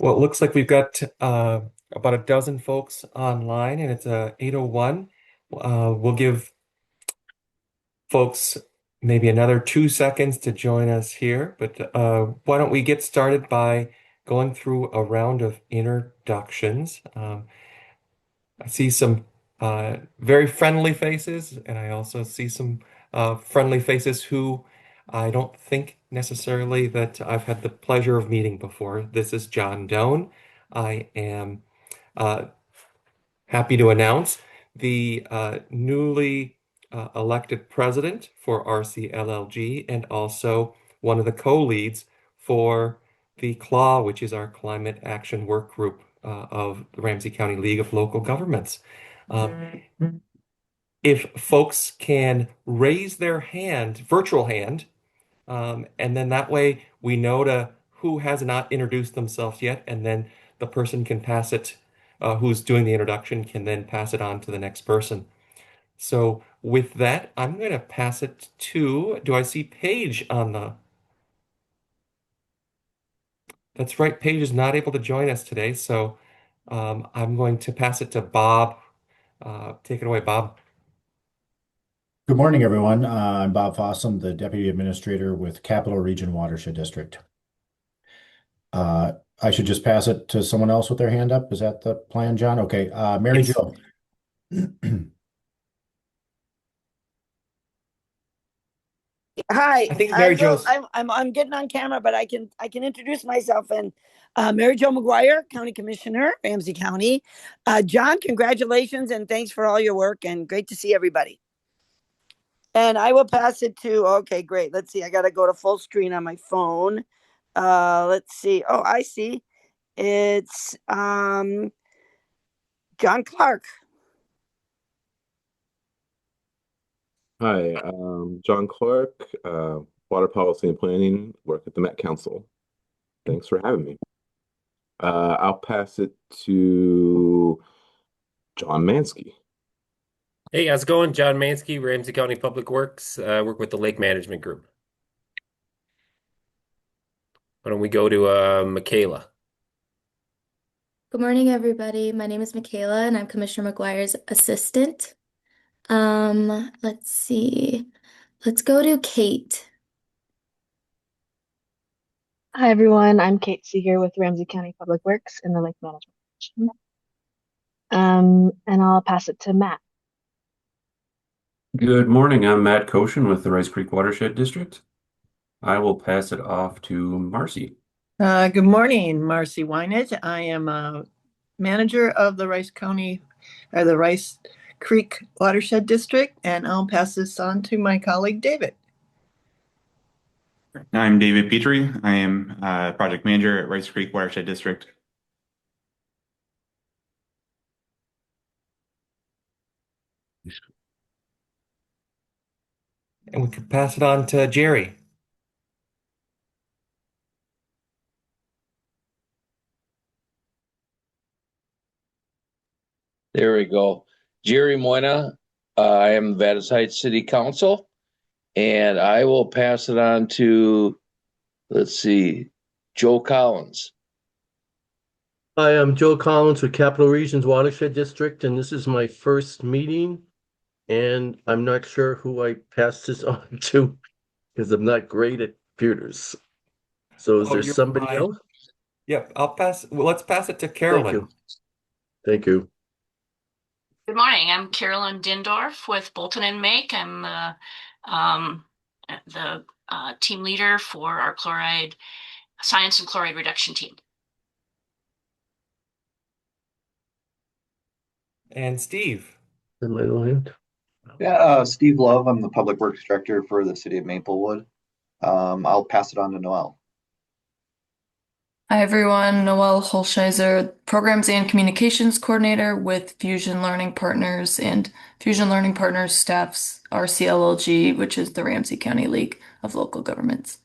Well, it looks like we've got about a dozen folks online, and it's 8:01. We'll give folks maybe another 2 seconds to join us here, but why don't we get started by going through a round of introductions? I see some very friendly faces, and I also see some friendly faces who I don't think necessarily that I've had the pleasure of meeting before. This is John Doan. I am uh, happy to announce the newly elected president for RCLLG and also one of the co-leads for the CLAW, which is our Climate Action Work Group of the Ramsey County League of Local Governments. Uh, if folks can raise their hand, virtual hand, and then that way we know to who has not introduced themselves yet, and then the person can pass it, who's doing the introduction can then pass it on to the next person. So with that, I'm going to pass it to, do I see Paige on the, that's right, Paige is not able to join us today, so I'm going to pass it to Bob. Take it away, Bob. Good morning, everyone. I'm Bob Fossum, the Deputy Administrator with Capital Region Watershed District. Uh, I should just pass it to someone else with their hand up. Is that the plan, John? Okay, Mary Yes, Jo. I Hi, think I Mary will. Jo's, I'm getting on camera, but I can introduce myself. And Mary Jo McGuire, County Commissioner, Ramsey County. John, congratulations and thanks for all your work and great to see everybody. And I will pass it to. Okay, great. Let's see. I got to go to full screen on my phone. Let's see. Oh, I see. It's John Clark. Hi, John Clark, Water Policy and Planning, work at the Met Council. Thanks for having me. I'll pass it to John Mansky. Hey, how's it going? John Mansky, Ramsey County Public Works. Work with the Lake Management Group. Why don't we go to Michaela? Good morning, everybody. My name is Michaela, and I'm Commissioner McGuire's assistant. Let's see. Let's go to Kate. Hi everyone, I'm Kate Seeger with Ramsey County Public Works in the Lake Management Division. And I'll pass it to Matt. Good morning. I'm Matt Koshin with the Rice Creek Watershed District. I will pass it off to Marcy. Good morning, Marcy Wynett. I am a manager of the Rice County or the Rice Creek Watershed District, and I'll pass this on to my colleague David. I'm David Petrie. I am project manager at Rice Creek Watershed District. and we could pass it on to Jerry. There we go. Jerry Moyna, I am Vadis Heights City Council, and I will pass it on to, let's see, Joe Collins. Hi, I'm Joe Collins with Capital Regions Watershed District, and this is my first meeting, and I'm not sure who I pass this on to because I'm not great at computers. So is Oh, there you're somebody fine. else? Yep, well, let's pass it to Thank Carolyn. you. Thank you. Good morning. I'm Carolyn Dindorf with Bolton and Make. I'm the team leader for our chloride science and chloride reduction team. And Steve. Yeah, Steve Love. I'm the Public Works Director for the City of Maplewood. I'll pass it on to Noel. Hi everyone, Noelle Holsheiser, Programs and Communications Coordinator with Fusion Learning Partners and Fusion Learning Partners staffs RCLLG, which is the Ramsey County League of Local Governments.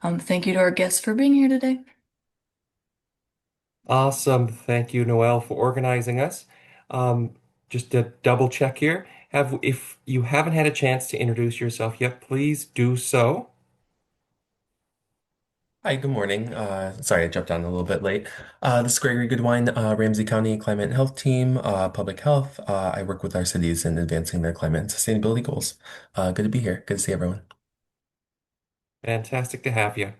Thank you to our guests for being here today. Awesome. Thank you, Noel, for organizing us. Just to double check here, if you haven't had a chance to introduce yourself yet, please do so. Hi, good morning. Sorry, I jumped on a little bit late. This is Gregory Goodwine, Ramsey County Climate and Health Team, Public Health. I work with our cities in advancing their climate and sustainability goals. Good to be here. Good to see everyone. Fantastic to have you.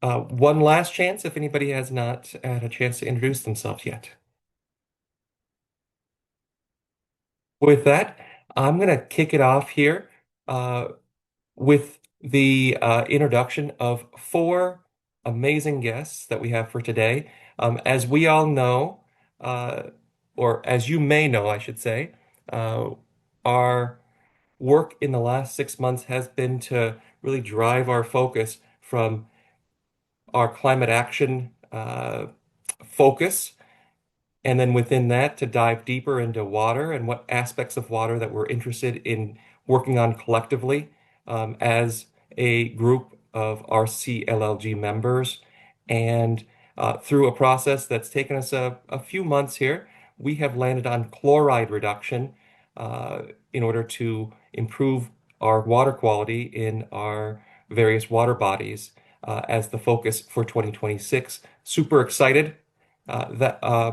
One last chance if anybody has not had a chance to introduce themselves yet. With that, I'm going to kick it off here uh, with the introduction of four amazing guests that we have for today. As we all know, uh, or as you may know, I should say, uh, our work in the last 6 months has been to really drive our focus from our climate action focus, and then within that, to dive deeper into water and what aspects of water that we're interested in working on collectively as a group of RCLLG members. And through a process that's taken us a few months here, we have landed on chloride reduction uh, in order to improve our water quality in our various water bodies as the focus for 2026. Super excited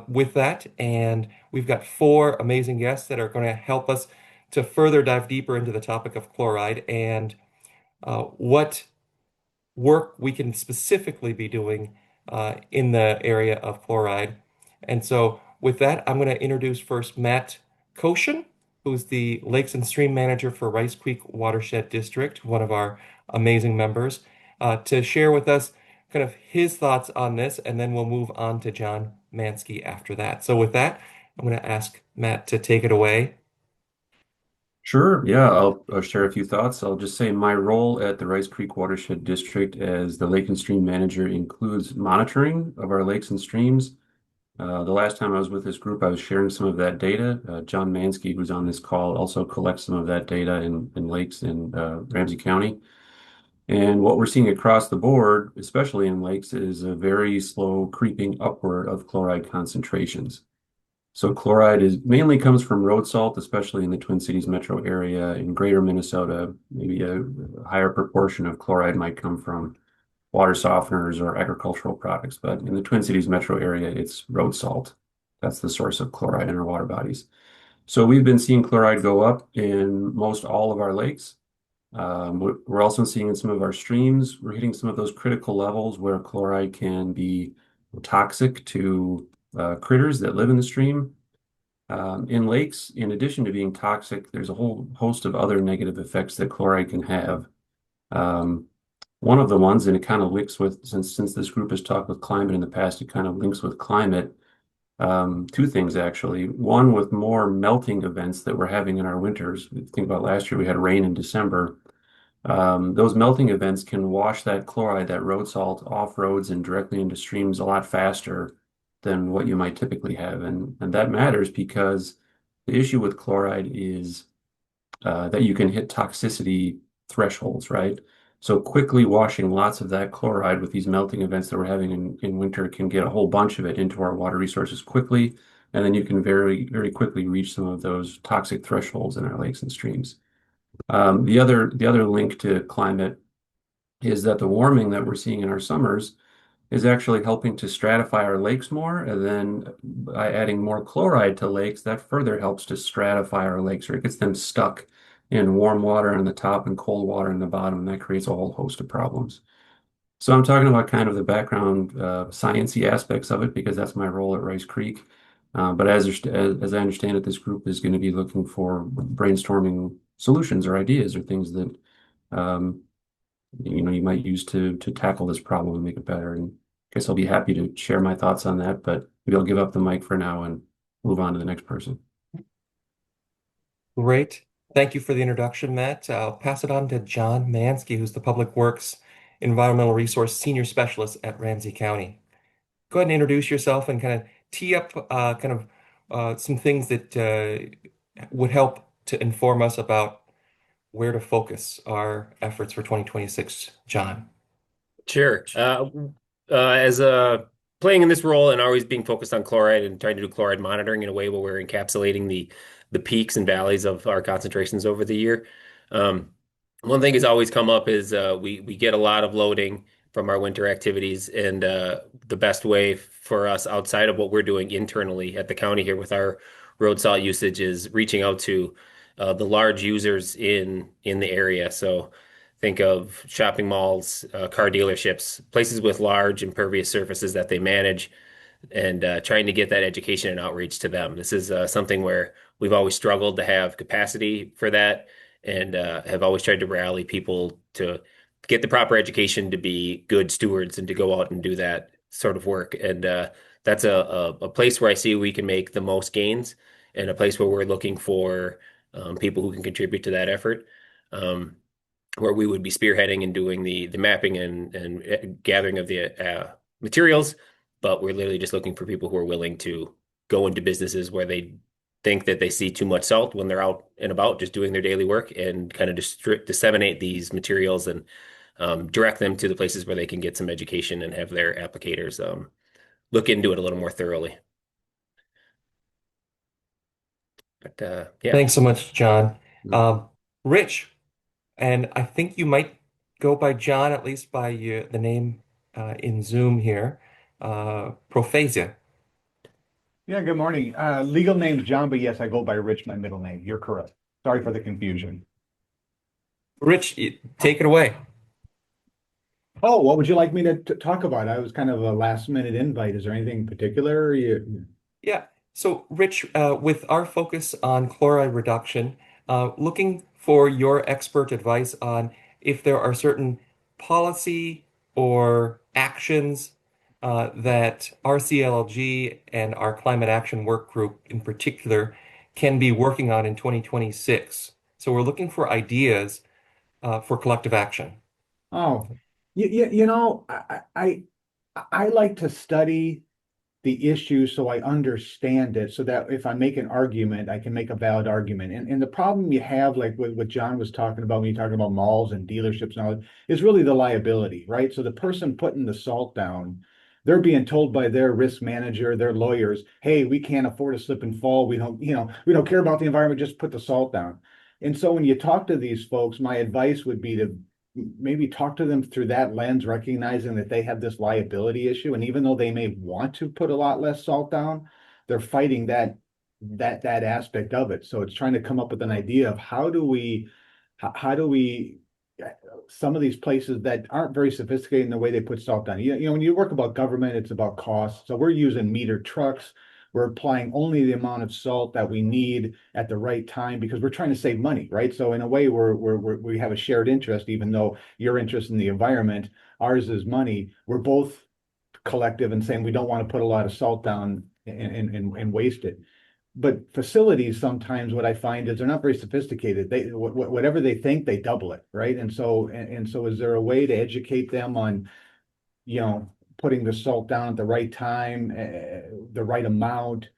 with that, and we've got four amazing guests that are going to help us to further dive deeper into the topic of chloride and what work we can specifically be doing in the area of chloride. And so, with that, I'm going to introduce first Matt Koshin, who's the Lakes and Stream Manager for Rice Creek Watershed District, one of our amazing members, to share with us kind of his thoughts on this, and then we'll move on to John Mansky after that. So, with that, I'm going to ask Matt to take it away. Sure. Yeah, I'll share a few thoughts. I'll just say my role at the Rice Creek Watershed District as the Lake and Stream Manager includes monitoring of our lakes and streams. The last time I was with this group, I was sharing some of that data. John Mansky, who's on this call, also collects some of that data in lakes in Ramsey County. And what we're seeing across the board, especially in lakes, is a very slow creeping upward of chloride concentrations. So chloride is mainly comes from road salt, especially in the Twin Cities metro area. In greater Minnesota, maybe a higher proportion of chloride might come from water softeners or agricultural products. But in the Twin Cities metro area, it's road salt. That's the source of chloride in our water bodies. So we've been seeing chloride go up in most all of our lakes. We're also seeing in some of our streams, we're hitting some of those critical levels where chloride can be toxic to critters that live in the stream. In lakes, in addition to being toxic, there's a whole host of other negative effects that chloride can have. Um, One of the ones, and it kind of links with, since this group has talked with climate in the past, it kind of links with climate. Two things actually. One, with more melting events that we're having in our winters. Think about last year, we had rain in December. Those melting events can wash that chloride, that road salt, off roads and directly into streams a lot faster than what you might typically have. And that matters because the issue with chloride is that you can hit toxicity thresholds, right? So quickly washing lots of that chloride with these melting events that we're having in winter can get a whole bunch of it into our water resources quickly. And then you can very, very quickly reach some of those toxic thresholds in our lakes and streams. The other link to climate is that the warming that we're seeing in our summers is actually helping to stratify our lakes more. And then by adding more chloride to lakes, that further helps to stratify our lakes, or it gets them stuck in warm water on the top and cold water in the bottom. And that creates a whole host of problems. So I'm talking about kind of the background sciencey aspects of it because that's my role at Rice Creek. But as I understand it, this group is going to be looking for brainstorming solutions or ideas or things that um, you might use to tackle this problem and make it better. And I guess I'll be happy to share my thoughts on that, but maybe I'll give up the mic for now and move on to the next person. Great. Thank you for the introduction, Matt. I'll pass it on to John Mansky, who's the Public Works Environmental Resource Senior Specialist at Ramsey County. Go ahead and introduce yourself and kind of tee up some things that would help to inform us about where to focus our efforts for 2026, John. Sure. As playing in this role and always being focused on chloride and trying to do chloride monitoring in a way where we're encapsulating the peaks and valleys of our concentrations over the year. One thing has always come up is we get a lot of loading from our winter activities, and the best way for us outside of what we're doing internally at the county here with our road salt usage is reaching out to the large users in the area. So think of shopping malls, car dealerships, places with large impervious surfaces that they manage and trying to get that education and outreach to them. This is something where we've always struggled to have capacity for that and have always tried to rally people to get the proper education to be good stewards and to go out and do that sort of work. And that's a place where I see we can make the most gains and a place where we're looking for people who can contribute to that effort. Where we would be spearheading and doing the mapping and gathering of the materials, but we're literally just looking for people who are willing to go into businesses where they think that they see too much salt when they're out and about just doing their daily work and kind of disseminate these materials and direct them to the places where they can get some education and have their applicators look into it a little more thoroughly. But yeah. Thanks so much, John. Rich, and I think you might go by John, at least by the name in Zoom here. Prophasia. Yeah, good morning. Legal name's John, but yes, I go by Rich, my middle name. You're correct. Sorry for the confusion. Rich, take it away. Oh, what would you like me to talk about? I was kind of a last minute invite. Is there anything in particular? Yeah. So, Rich, with our focus on chloride reduction, looking for your expert advice on if there are certain policy or actions that RCLG and our climate action work group in particular can be working on in 2026. So, we're looking for ideas for collective action. Oh, you know, I like to study the issue so I understand it, so that if I make an argument, I can make a valid argument. And the problem you have, like what John was talking about when you talking about malls and dealerships and all that, is really the liability, right? So the person putting the salt down, they're being told by their risk manager, their lawyers, hey, we can't afford to slip and fall. We don't, we don't care about the environment, just put the salt down. And so when you talk to these folks, my advice would be to maybe talk to them through that lens, recognizing that they have this liability issue. And even though they may want to put a lot less salt down, they're fighting that aspect of it. So it's trying to come up with an idea of how do we some of these places that aren't very sophisticated in the way they put salt down. When you work about government, it's about cost. So we're using meter trucks. We're applying only the amount of salt that we need at the right time because we're trying to save money, right? So in a way, we have a shared interest, even though your interest in the environment, ours is money. We're both collective and saying we don't want to put a lot of salt down and waste it. But facilities sometimes what I find is they're not very sophisticated. They whatever they think, they double it, right? And so is there a way to educate them on putting the salt down at the right time, the right amount,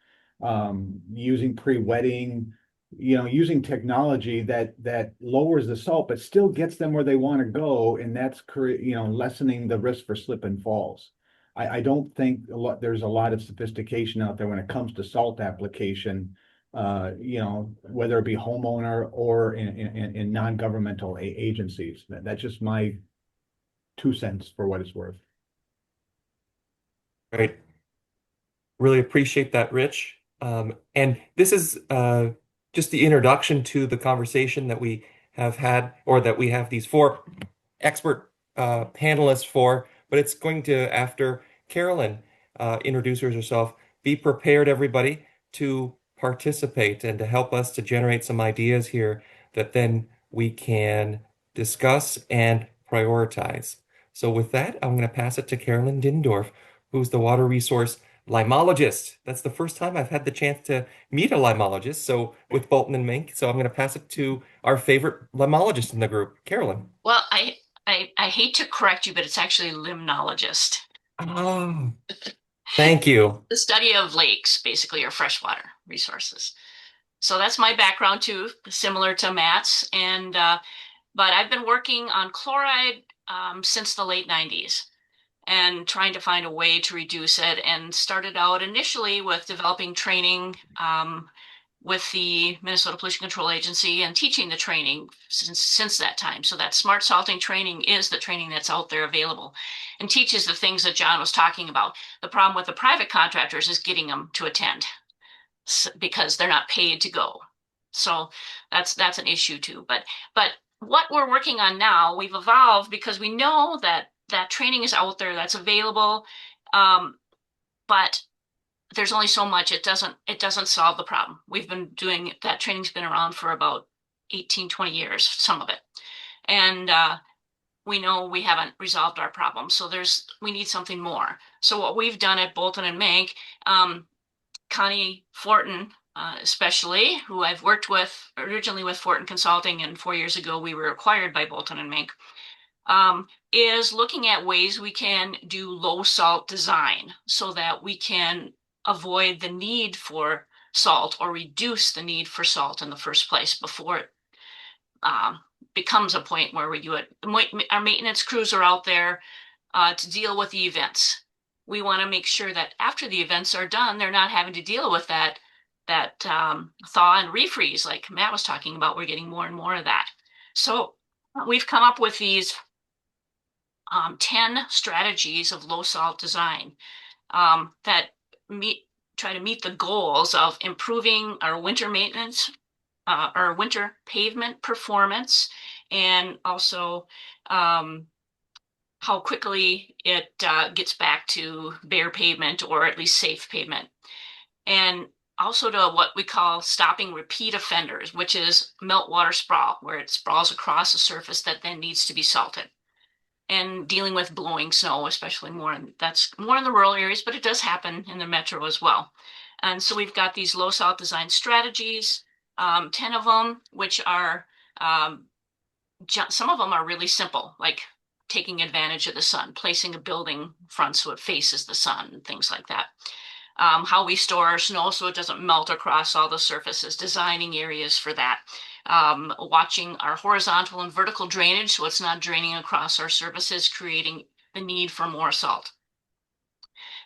using pre-wetting, using technology that lowers the salt but still gets them where they want to go, and that's lessening the risk for slip and falls. I don't think there's a lot of sophistication out there when it comes to salt application, whether it be homeowner or in non-governmental agencies. That's just my 2 cents for what it's worth. Right. Really appreciate that, Rich. And this is just the introduction to the conversation that we have had, or that we have these four expert panelists for. But it's going to, after Carolyn introduces herself, be prepared, everybody, to participate and to help us to generate some ideas here that then we can discuss and prioritize. So with that, I'm going to pass it to Carolyn Dindorf, who's the water resource limologist. That's the first time I've had the chance to meet a limologist, so with Bolton and Mink. So I'm going to pass it to our favorite limologist in the group, Carolyn. Well, I hate to correct you, but it's actually limnologist. Oh, thank you. The study of lakes, basically, or freshwater resources. So that's my background too, similar to Matt's. But I've been working on chloride since the late 90s and trying to find a way to reduce it, and started out initially with developing training with the Minnesota Pollution Control Agency and teaching the training since that time. So that smart salting training is the training that's out there available and teaches the things that John was talking about. The problem with the private contractors is getting them to attend because they're not paid to go. So that's an issue too. But what we're working on now, we've evolved because we know that that training is out there, that's available, but there's only so much. It doesn't solve the problem. We've been doing that training's been around for about 18, 20 years, some of it. And we know we haven't resolved our problem. So we need something more. So what we've done at Bolton and Mank, Connie Fortin, especially, who I've worked with originally with Fortin Consulting, and 4 years ago we were acquired by Bolton and Mank, is looking at ways we can do low salt design so that we can avoid the need for salt or reduce the need for salt in the first place before it becomes a point where we do it. Our maintenance crews are out there to deal with the events. We want to make sure that after the events are done, they're not having to deal with that thaw and refreeze like Matt was talking about. We're getting more and more of that. So we've come up with these 10 strategies of low salt design that try to meet the goals of improving our winter maintenance, our winter pavement performance, and also how quickly it gets back to bare pavement or at least safe pavement. And also to what we call stopping repeat offenders, which is meltwater sprawl, where it sprawls across a surface that then needs to be salted. And dealing with blowing snow, especially that's more in the rural areas, but it does happen in the metro as well. And so we've got these low salt design strategies, 10 of them, which are, some of them are really simple, like taking advantage of the sun, placing a building front so it faces the sun, and things like that. How we store our snow so it doesn't melt across all the surfaces, designing areas for that. Watching our horizontal and vertical drainage so it's not draining across our surfaces, creating the need for more salt.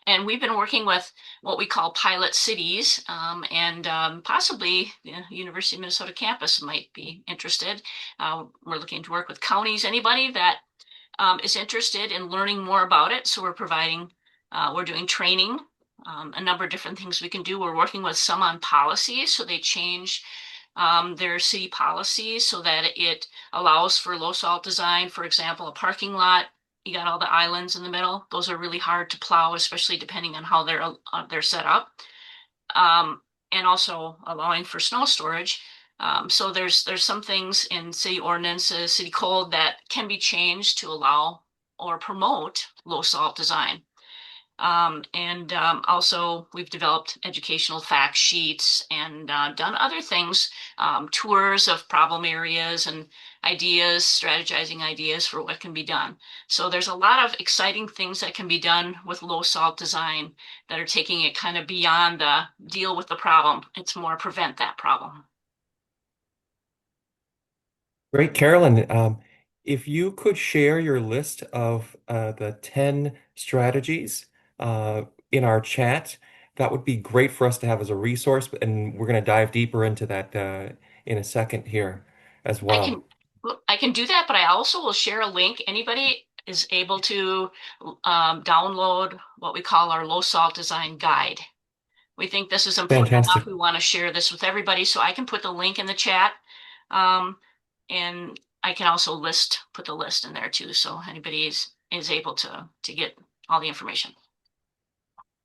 And we've been working with what we call pilot cities, and possibly the University of Minnesota campus might be interested. We're looking to work with counties, anybody that is interested in learning more about it. So we're doing training, a number of different things we can do. We're working with some on policies, so they change their city policies so that it allows for low salt design. For example, a parking lot, you got all the islands in the middle. Those are really hard to plow, especially depending on how they're set up. And also allowing for snow storage. So there's some things in city ordinances, city code that can be changed to allow or promote low salt design. And also we've developed educational fact sheets and done other things, tours of problem areas and ideas, strategizing ideas for what can be done. So there's a lot of exciting things that can be done with low salt design that are taking it kind of beyond the deal with the problem. It's more prevent that problem. Great, Carolyn. If you could share your list of the 10 strategies in our chat, that would be great for us to have as a resource. And we're going to dive deeper into that in a second here as I well. can I can do that, but I also will share a link. Anybody is able to download what we call our low salt design guide. We think this is important Fantastic. enough. We want to share this with everybody, so I can put the link in the chat. And I can also put the list in there too, so anybody is able to get all the information.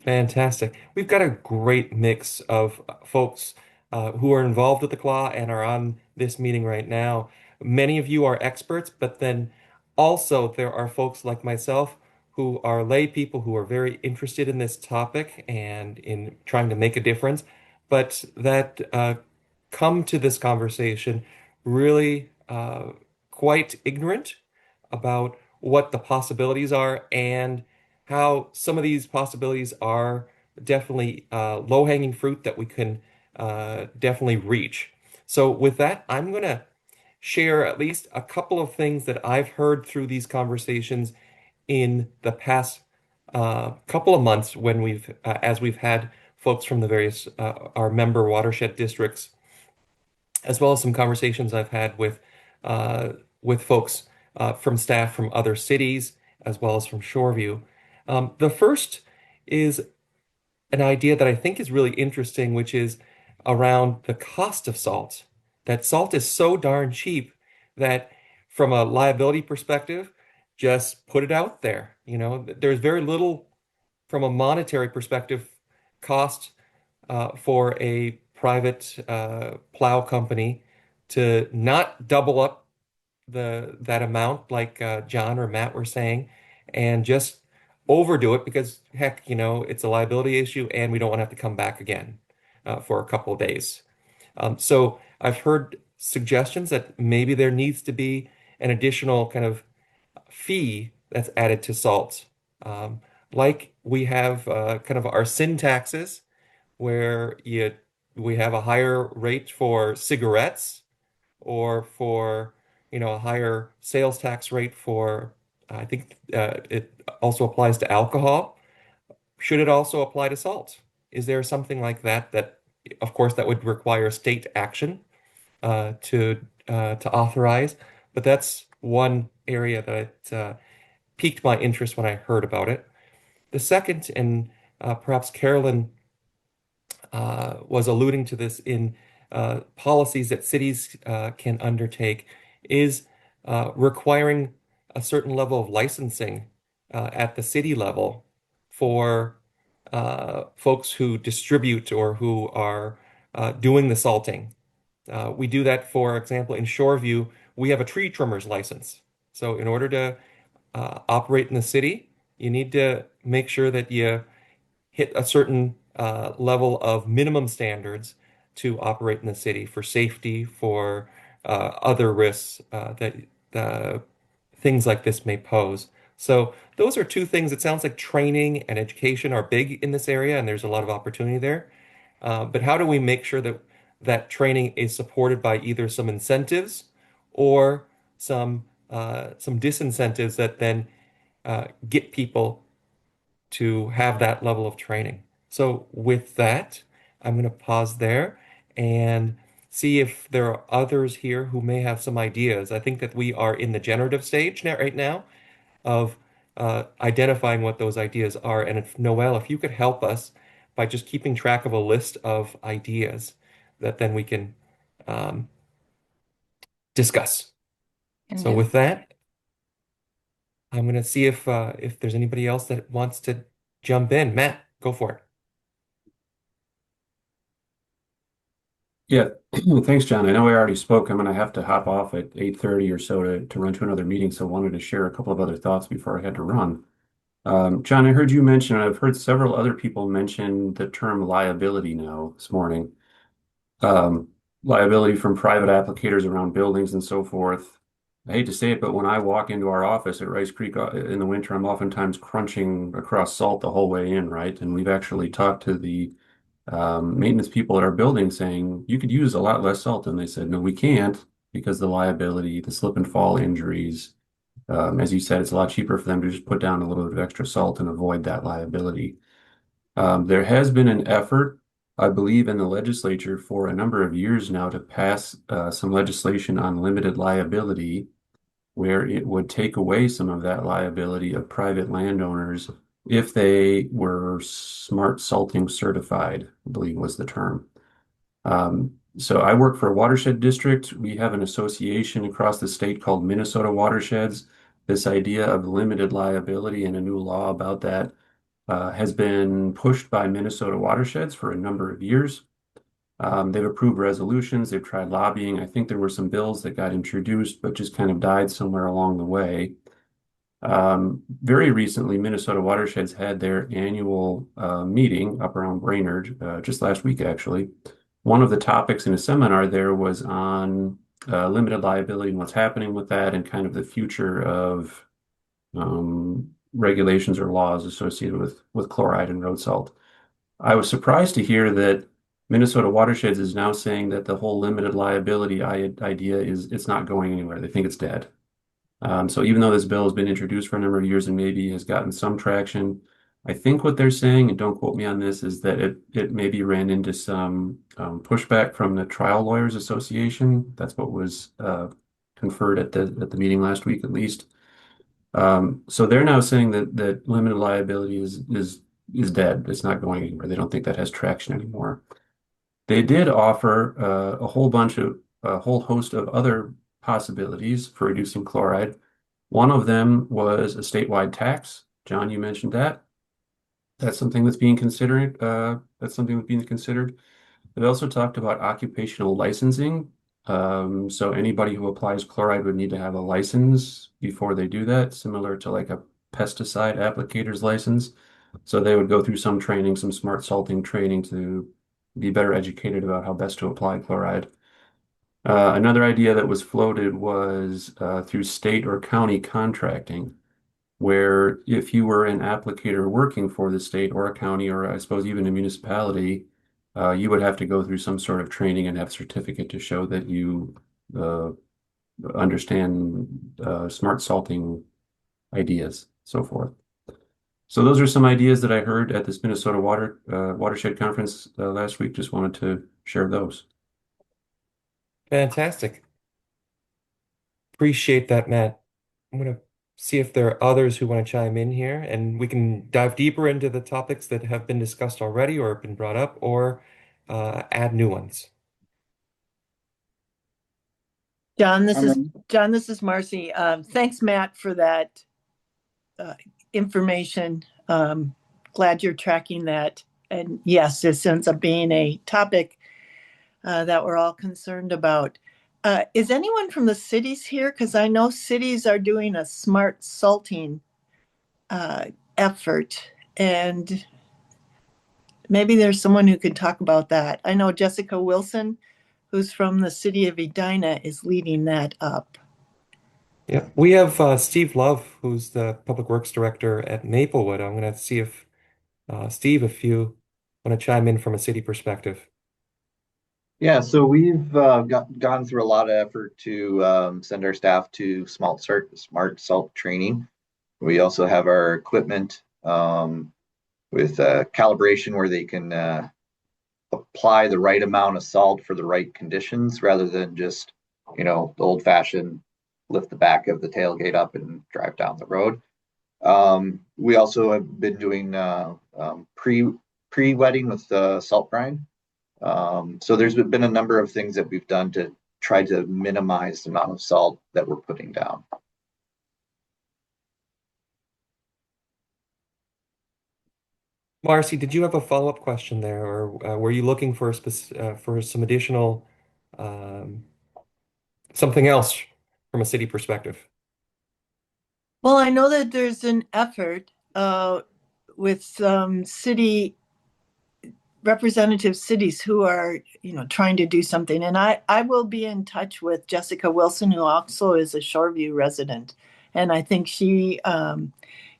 Fantastic. We've got a great mix of folks who are involved with the claw and are on this meeting right now. Many of you are experts, but then also there are folks like myself who are lay people who are very interested in this topic and in trying to make a difference, but that come to this conversation really quite ignorant about what the possibilities are and how some of these possibilities are definitely low-hanging fruit that we can definitely reach. So with that, I'm going to share at least a couple of things that I've heard through these conversations in the past couple of months when as we've had folks from the various our member watershed districts, as well as some conversations I've had with folks from staff from other cities, as well as from Shoreview. The first is an idea that I think is really interesting, which is around the cost of salt. That salt is so darn cheap that from a liability perspective, just put it out there. You know, there's very little from a monetary perspective cost for a private plow company to not double up that amount like John or Matt were saying, and just overdo it because heck, it's a liability issue and we don't want to have to come back again for a couple of days. So I've heard suggestions that maybe there needs to be an additional kind of fee that's added to salt. Like we have kind of our sin taxes, where we have a higher rate for cigarettes or for a higher sales tax rate for I think it also applies to alcohol. Should it also apply to salt? Is there something like that that, of course, that would require state action to authorize? But that's one area that piqued my interest when I heard about it. The second, and perhaps Carolyn was alluding to this in policies that cities can undertake, is requiring a certain level of licensing at the city level for folks who distribute or who are doing the salting. We do that, for example, in Shoreview, we have a tree trimmer's license. So in order to operate in the city, you need to make sure that you hit a certain level of minimum standards to operate in the city for safety, for other risks that things like this may pose. So those are two things. It sounds like training and education are big in this area, and there's a lot of opportunity there. But how do we make sure that that training is supported by either some incentives or some disincentives that then get people to have that level of training? So with that, I'm going to pause there and see if there are others here who may have some ideas. I think that we are in the generative stage right now of identifying what those ideas are. And if Noel, if you could help us by just keeping track of a list of ideas that then we can um, discuss. Can So do. with that, I'm going to see if there's anybody else that wants to jump in. Matt, go for it. Yeah, thanks, John. I know I already spoke. I'm going to have to hop off at 8:30 or so to run to another meeting, so I wanted to share a couple of other thoughts before I had to run. John, I heard you mention, and I've heard several other people mention the term liability now this morning. Um, Liability from private applicators around buildings and so forth. I hate to say it, but when I walk into our office at Rice Creek in the winter, I'm oftentimes crunching across salt the whole way in, right? And we've actually talked to the maintenance people at our building saying you could use a lot less salt. And they said, no, we can't because the liability, the slip and fall injuries. As you said, it's a lot cheaper for them to just put down a little bit of extra salt and avoid that liability. There has been an effort, I believe, in the legislature for a number of years now to pass some legislation on limited liability, where it would take away some of that liability of private landowners if they were smart salting certified, I believe was the term. So I work for a watershed district. We have an association across the state called Minnesota Watersheds. This idea of limited liability and a new law about that has been pushed by Minnesota watersheds for a number of years. They've approved resolutions, they've tried lobbying. I think there were some bills that got introduced, but just kind of died somewhere along the way. Very recently, Minnesota Watersheds had their annual meeting up around Brainerd, just last week, actually. One of the topics in a seminar there was on limited liability and what's happening with that and kind of the future of regulations or laws associated with chloride and road salt. I was surprised to hear that Minnesota Watersheds is now saying that the whole limited liability idea is it's not going anywhere. They think it's dead. So even though this bill has been introduced for a number of years and maybe has gotten some traction, I think what they're saying, and don't quote me on this, is that it maybe ran into some pushback from the Trial Lawyers Association. That's what was conferred at the meeting last week, at least. So they're now saying that limited liability is dead. It's not going anywhere. They don't think that has traction anymore. They did offer a whole host of other possibilities for reducing chloride. One of them was a statewide tax. John, you mentioned that. That's something that's being considered. They also talked about occupational licensing. So anybody who applies chloride would need to have a license before they do that, similar to like a pesticide applicator's license. So they would go through some training, some smart salting training to be better educated about how best to apply chloride. Another idea that was floated was through state or county contracting, where if you were an applicator working for the state or a county, or I suppose even a municipality, you would have to go through some sort of training and have a certificate to show that you uh, understand smart salting ideas, so forth. So those are some ideas that I heard at this Minnesota Watershed Conference last week. Just wanted to share those. Fantastic. Appreciate that, Matt. I'm going to see if there are others who want to chime in here, and we can dive deeper into the topics that have been discussed already or have been brought up, or add new ones. John, this is Marcy. Thanks, Matt, for that information. Glad you're tracking that. And yes, this ends up being a topic that we're all concerned about. Is anyone from the cities here? Because I know cities are doing a smart salting effort, and maybe there's someone who could talk about that. I know Jessica Wilson, who's from the city of Edina, is leading that up. Yeah, we have Steve Love, who's the Public Works Director at Maplewood. I'm going to see if Steve, if you want to chime in from a city perspective. Yeah, so we've gone through a lot of effort to send our staff to smart salt training. We also have our equipment with calibration where they can apply the right amount of salt for the right conditions rather than just, the old fashioned lift the back of the tailgate up and drive down the road. We also have been doing pre-wetting with salt brine. So there's been a number of things that we've done to try to minimize the amount of salt that we're putting down. Marcy, did you have a follow-up question there, or were you looking for for some additional um, something else from a city perspective? Well, I know that there's an effort with city representative cities who are, trying to do something. And I will be in touch with Jessica Wilson, who also is a Shoreview resident. And I think she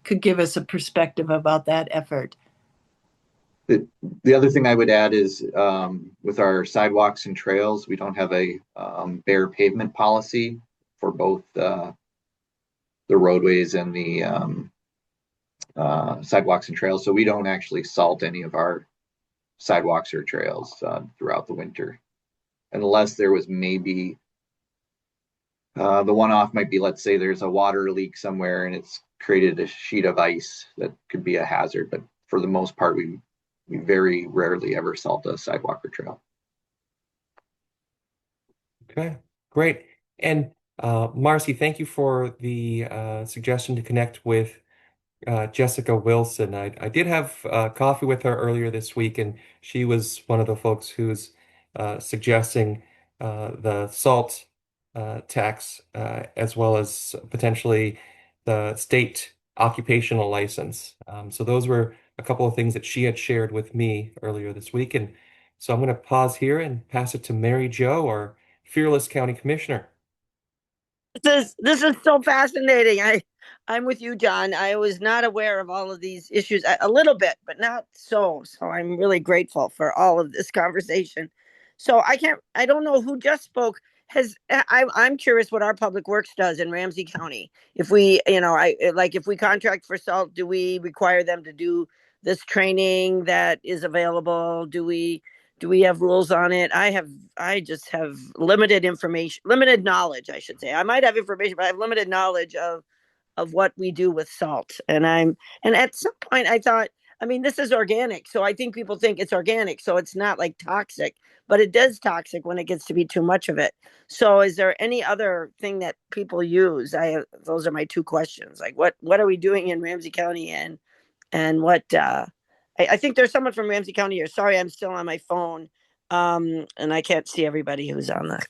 could give us a perspective about that effort. The other thing I would add is with our sidewalks and trails, we don't have a bare pavement policy for both the roadways and the sidewalks and trails. So we don't actually salt any of our sidewalks or trails throughout the winter, unless there was maybe the one-off might be, let's say there's a water leak somewhere and it's created a sheet of ice that could be a hazard. But for the most part, we very rarely ever salt a sidewalk or trail. Okay, great. And Marcy, thank you for the suggestion to connect with Jessica Wilson. I did have coffee with her earlier this week, and she was one of the folks who's suggesting the salt tax as well as potentially the state occupational license. So those were a couple of things that she had shared with me earlier this week. And so I'm going to pause here and pass it to Mary Jo, our fearless county commissioner. This is so fascinating. I'm with you, John. I was not aware of all of these issues, a little bit, but not so. So I'm really grateful for all of this conversation. So I don't know who just spoke. I'm curious what our public works does in Ramsey County. If we, if we contract for salt, do we require them to do this training that is available? Do we have rules on it? I just have limited information, limited knowledge, I should say. I might have information, but I have limited knowledge of what we do with salt. And at some point I thought, I mean, this is organic. So I think people think it's organic. So it's not like toxic, but it does toxic when it gets to be too much of it. So is there any other thing that people use? Those are my two questions. Like what are we doing in Ramsey County, and what I think there's someone from Ramsey County here. Sorry, I'm still on my phone. And I can't see everybody who's on the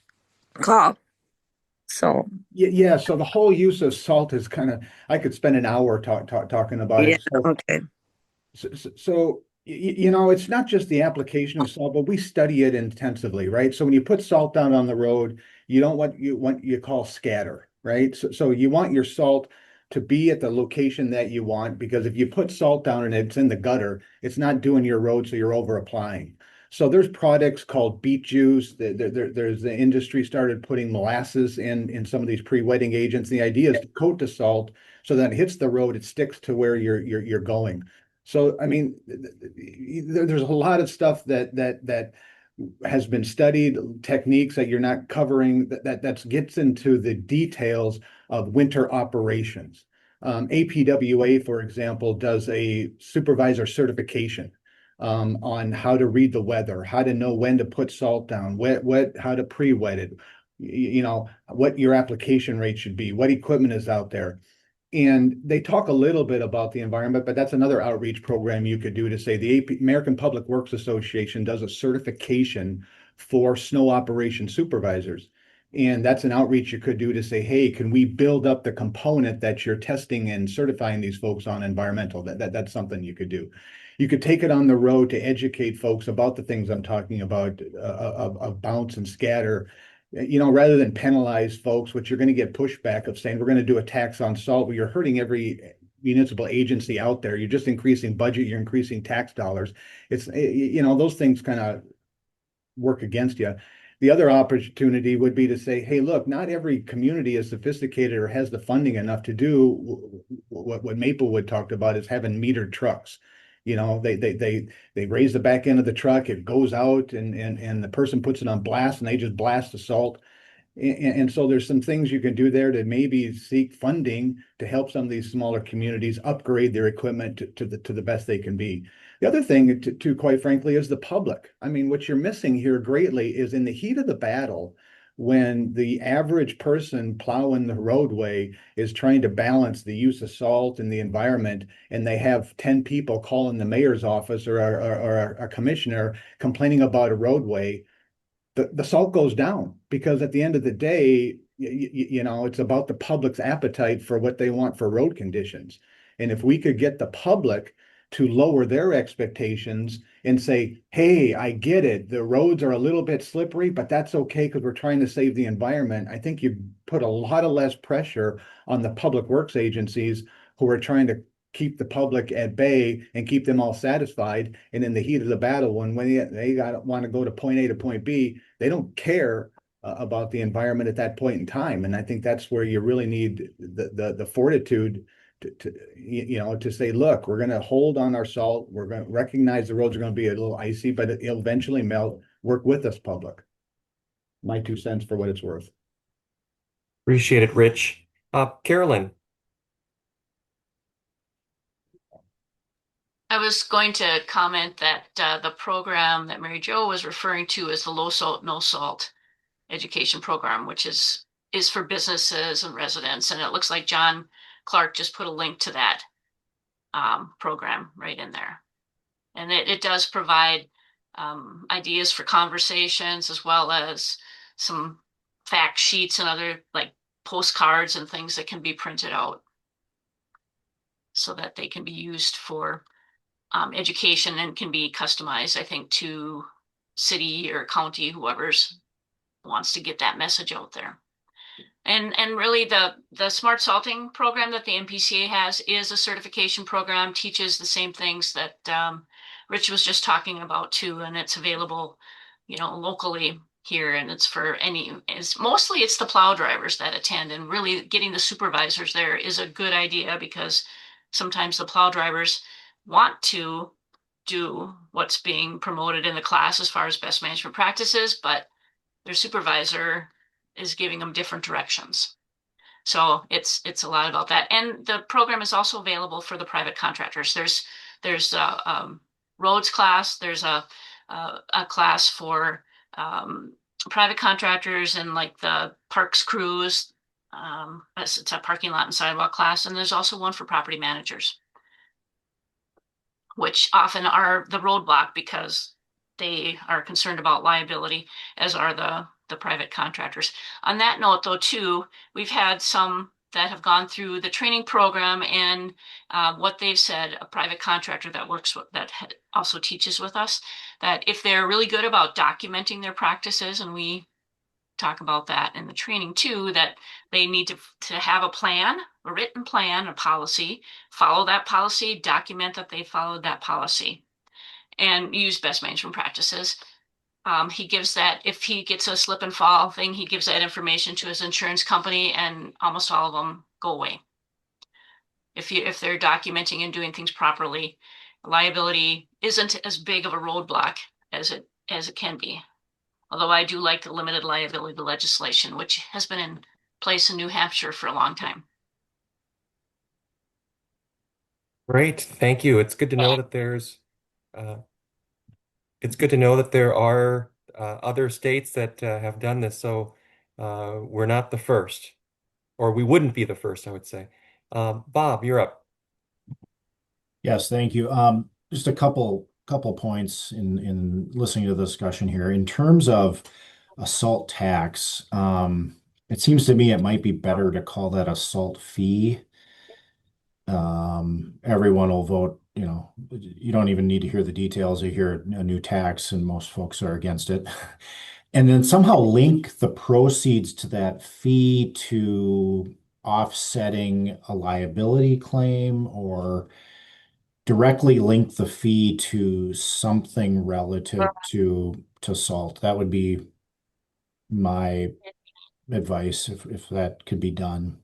call. So Yeah, so the whole use of salt is kind of, I could spend an hour talking about yeah, it. So, okay. it's not just the application of salt, but we study it intensively, right? So when you put salt down on the road, you don't want you call scatter, right? So you want your salt to be at the location that you want, because if you put salt down and it's in the gutter, it's not doing your road, so you're over applying. So there's products called beet juice. There's the industry started putting molasses in some of these pre-wetting agents. The idea is to coat the salt so that it hits the road, it sticks to where you're going. So, I mean, there's a lot of stuff that has been studied, techniques that you're not covering, that gets into the details of winter operations. APWA, for example, does a supervisor certification on how to read the weather, how to know when to put salt down, how to pre-wet it, what your application rate should be, what equipment is out there. And they talk a little bit about the environment, but that's another outreach program you could do to say the American Public Works Association does a certification for snow operation supervisors. And that's an outreach you could do to say, hey, can we build up the component that you're testing and certifying these folks on environmental? That's something you could do. You could take it on the road to educate folks about the things I'm talking about, of bounce and scatter, rather than penalize folks, which you're going to get pushback of saying we're going to do a tax on salt, where you're hurting every municipal agency out there. You're just increasing budget, you're increasing tax dollars. It's, those things kind of work against you. The other opportunity would be to say, hey, look, not every community is sophisticated or has the funding enough to do what Maplewood talked about, is having metered trucks. They raise the back end of the truck, it goes out, and the person puts it on blast, and they just blast the salt. And so there's some things you can do there to maybe seek funding to help some of these smaller communities upgrade their equipment to the best they can be. The other thing, quite frankly, is the public. I mean, what you're missing here greatly is in the heat of the battle, when the average person plowing the roadway is trying to balance the use of salt and the environment, and they have 10 people calling the mayor's office or a commissioner complaining about a roadway, the salt goes down, because at the end of the day, it's about the public's appetite for what they want for road conditions. And if we could get the public to lower their expectations and say, hey, I get it, the roads are a little bit slippery, but that's okay because we're trying to save the environment. I think you put a lot of less pressure on the public works agencies, who are trying to keep the public at bay and keep them all satisfied. And in the heat of the battle, when they want to go to point A to point B, they don't care about the environment at that point in time. And I think that's where you really need the fortitude to say, look, we're going to hold on our salt. We're going to recognize the roads are going to be a little icy, but it'll eventually melt. Work with us, public. My 2 cents for what it's worth. Appreciate it, Rich. Carolyn. I was going to comment that the program that Mary Jo was referring to is the low salt, no salt education program, which is for businesses and residents. And it looks like John Clark just put a link to that program right in there. And it does provide ideas for conversations, as well as some fact sheets and other like postcards and things that can be printed out so that they can be used for education and can be customized, I think, to city or county, whoever's wants to get that message out there. And really the smart salting program that the MPCA has is a certification program, teaches the same things that Rich was just talking about too, and it's available, locally here, and it's for mostly it's the plow drivers that attend, and really getting the supervisors there is a good idea because sometimes the plow drivers want to do what's being promoted in the class as far as best management practices, but their supervisor is giving them different directions. So it's a lot about that. And the program is also available for the private contractors. There's a roads class. There's a class for private contractors and like the parks crews. It's a parking lot and sidewalk class. And there's also one for property managers, which often are the roadblock because they are concerned about liability, as are the private contractors. On that note, though, too, we've had some that have gone through the training program, and what they've said, a private contractor that also teaches with us, that if they're really good about documenting their practices, and we talk about that in the training too, that they need to have a plan, a written plan, a policy, follow that policy, document that they followed that policy, and use best management practices. He gives that, if he gets a slip and fall thing, he gives that information to his insurance company, and almost all of them go away. If they're documenting and doing things properly, liability isn't as big of a roadblock as it can be. Although I do like the limited liability legislation, which has been in place in New Hampshire for a long time. Great, thank you. It's good to know that uh, there are other states that have done this. So we're not the first, or we wouldn't be the first, I would say. Bob, you're up. Yes, thank you. Just a couple points in listening to the discussion here. In terms of a salt tax, it seems to me it might be better to call that a salt fee. Everyone will vote, you don't even need to hear the details. You hear a new tax, and most folks are against it. And then somehow link the proceeds to that fee to offsetting a liability claim, or directly link the fee to something relative to salt. That would be my advice if that could be done.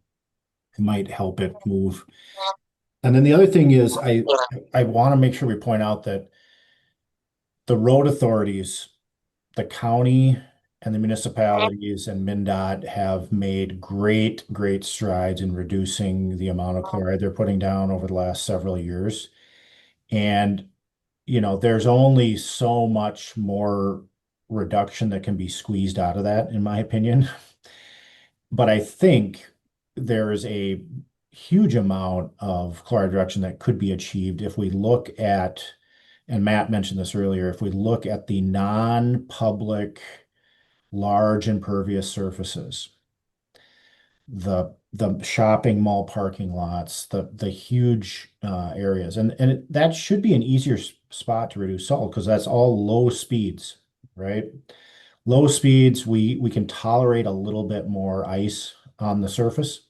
It might help it move. And then the other thing is I want to make sure we point out that the road authorities, the county and the municipalities and MnDOT have made great strides in reducing the amount of chloride they're putting down over the last several years. And there's only so much more reduction that can be squeezed out of that, in my opinion. But I think there is a huge amount of chloride reduction that could be achieved if we look at, and Matt mentioned this earlier, if we look at the non-public large impervious surfaces, the shopping mall parking lots, the huge areas, and that should be an easier spot to reduce salt because that's all low speeds, right? Low speeds, we can tolerate a little bit more ice on the surface.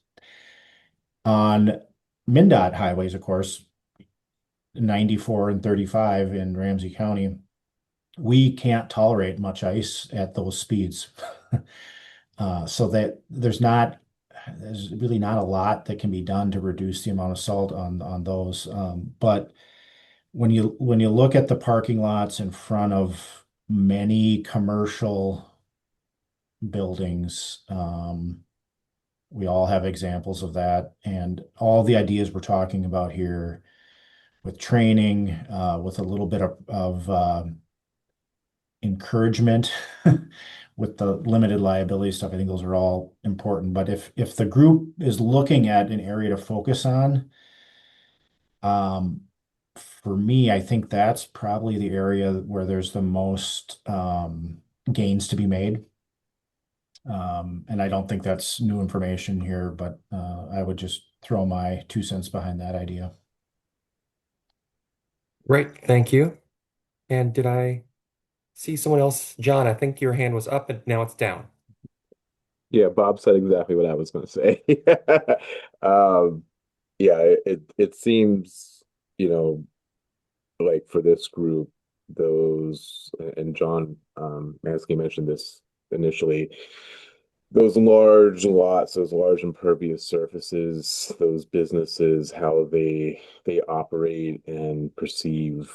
On MnDOT highways, of course, 94 and 35 in Ramsey County, we can't tolerate much ice at those speeds. So that there's really not a lot that can be done to reduce the amount of salt on those. But when you look at the parking lots in front of many commercial buildings, we all have examples of that, and all the ideas we're talking about here with training, with a little bit of encouragement with the limited liability stuff. I think those are all important. But if the group is looking at an area to focus on, for me, I think that's probably the area where there's the most gains to be made. And I don't think that's new information here, but I would just throw my 2 cents behind that idea. Great, thank you. And did I see someone else? John, I think your hand was up and now it's down. Yeah, Bob said exactly what I was going to say. Um, yeah, it seems, like for this group, and John Mansky mentioned this initially. Those large lots, those large impervious surfaces, those businesses, how they operate and perceive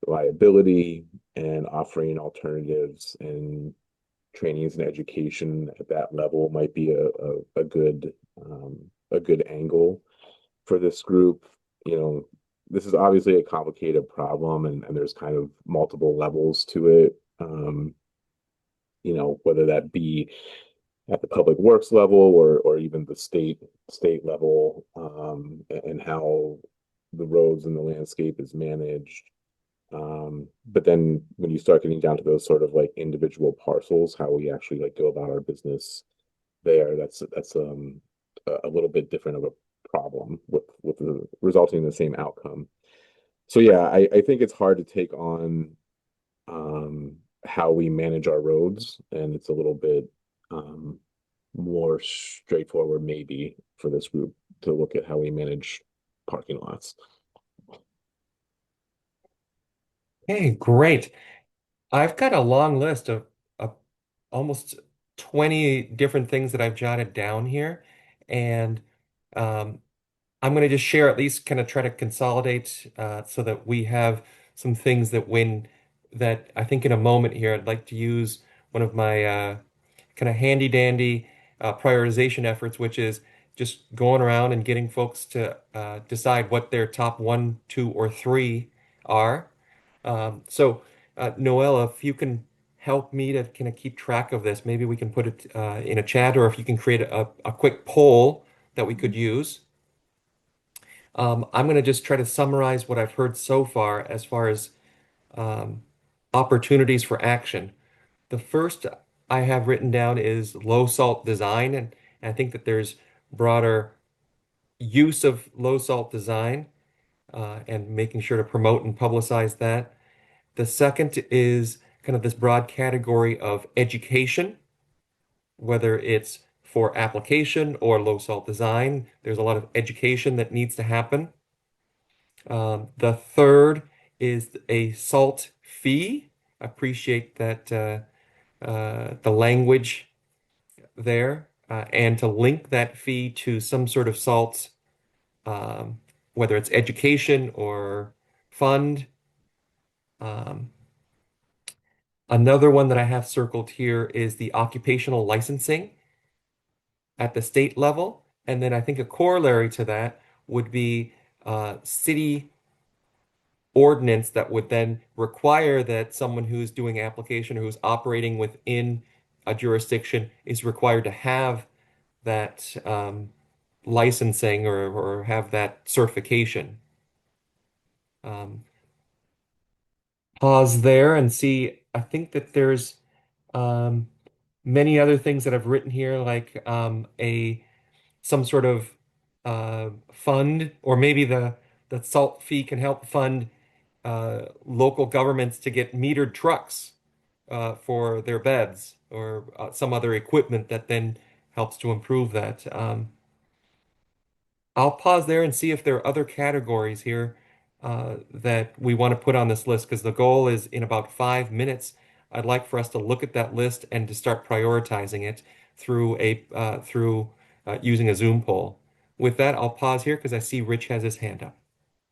liability and offering alternatives and trainings and education at that level might be a good angle for this group. You know, this is obviously a complicated problem and there's kind of multiple levels to it. You know, whether that be at the public works level or even the state level, and how the roads and the landscape is managed. But then when you start getting down to those sort of like individual parcels, how we actually like go about our business there, that's a little bit different of a problem with the resulting in the same outcome. So yeah, I think it's hard to take on how we manage our roads, and it's a little bit more straightforward maybe for this group to look at how we manage parking lots. Hey, great. I've got a long list of almost 20 different things that I've jotted down here. And um, I'm going to just share, at least kind of try to consolidate so that we have some things that I think in a moment here, I'd like to use one of my kind of handy dandy prioritization efforts, which is just going around and getting folks to decide what their top one, two, or three are. Noella, if you can help me to kind of keep track of this, maybe we can put it in a chat, or if you can create a quick poll that we could use. I'm going to just try to summarize what I've heard so far as um, opportunities for action. The first I have written down is low salt design, and I think that there's broader use of low salt design and making sure to promote and publicize that. The second is kind of this broad category of education, whether it's for application or low salt design. There's a lot of education that needs to happen. The third is a salt fee. Appreciate that the language there, and to link that fee to some sort of salt, um, whether it's education or fund. Um, Another one that I have circled here is the occupational licensing at the state level. And then I think a corollary to that would be city ordinance that would then require that someone who's doing application or who's operating within a jurisdiction is required to have that licensing or have that certification. Um, Pause there and see. I think that there's um, many other things that I've written here, like a some sort of fund, or maybe the salt fee can help fund local governments to get metered trucks for their beds or some other equipment that then helps to improve that. I'll pause there and see if there are other categories here that we want to put on this list, because the goal is in about 5 minutes. I'd like for us to look at that list and to start prioritizing it through using a Zoom poll. With that, I'll pause here because I see Rich has his hand up.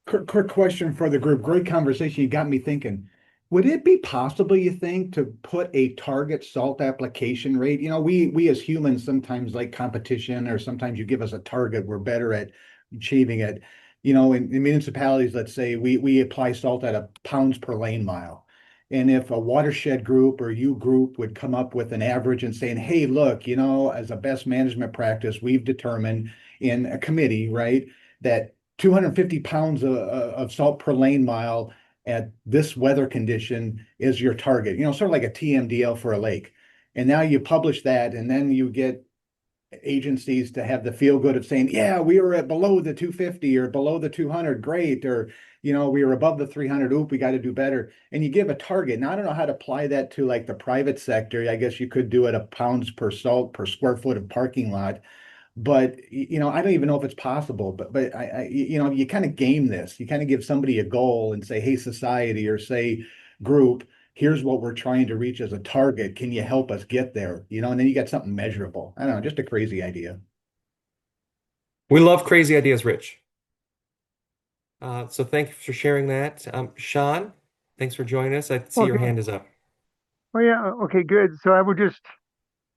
Quick question for the group. Great conversation. You got me thinking. Would it be possible, you think, to put a target salt application rate? You know, we as humans sometimes like competition, or sometimes you give us a target, we're better at achieving it. You know, in municipalities, let's say we apply salt at a pounds per lane mile. And if a watershed group or you group would come up with an average and saying, hey, look, you know, as a best management practice, we've determined in a committee, right, that 250 pounds of salt per lane mile at this weather condition is your target, you know, sort of like a TMDL for a lake. And now you publish that, and then you get agencies to have the feel good of saying, yeah, we were at below the 250 or below the 200, great. Or, you know, we were above the 300, oop, we got to do better. And you give a target. Now, I don't know how to apply that to like the private sector. I guess you could do it a pounds per salt per square foot of parking lot. But you know, I don't even know if it's possible. But you know, you kind of game this. You kind of give somebody a goal and say, "Hey, society," or say, "Group, here's what we're trying to reach as a target. Can you help us get there? And then you got something measurable. I don't know, just a crazy idea. We love crazy ideas, Rich. So thank you for sharing that. Sean, thanks for joining us. I see your Okay. hand is up. Oh, yeah. Okay, good. So I was just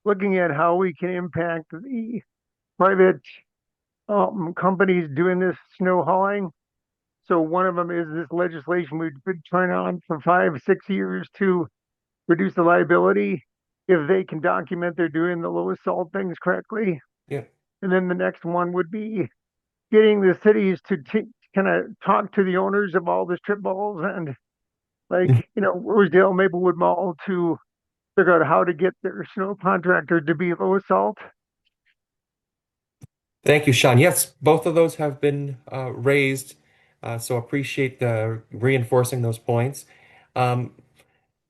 looking at how we can impact the private companies doing this snow hauling. So one of them is this legislation we've been trying on for 5, 6 years to reduce the liability if they can document they're doing the lowest salt things correctly. Yeah. And then the next one would be getting the cities to kind of talk to the owners of all the strip malls and Rosedale, Maplewood Mall to figure out how to get their snow contractor to be low salt. Thank you, Sean. Yes, both of those have been raised, so appreciate the reinforcing those points. Um,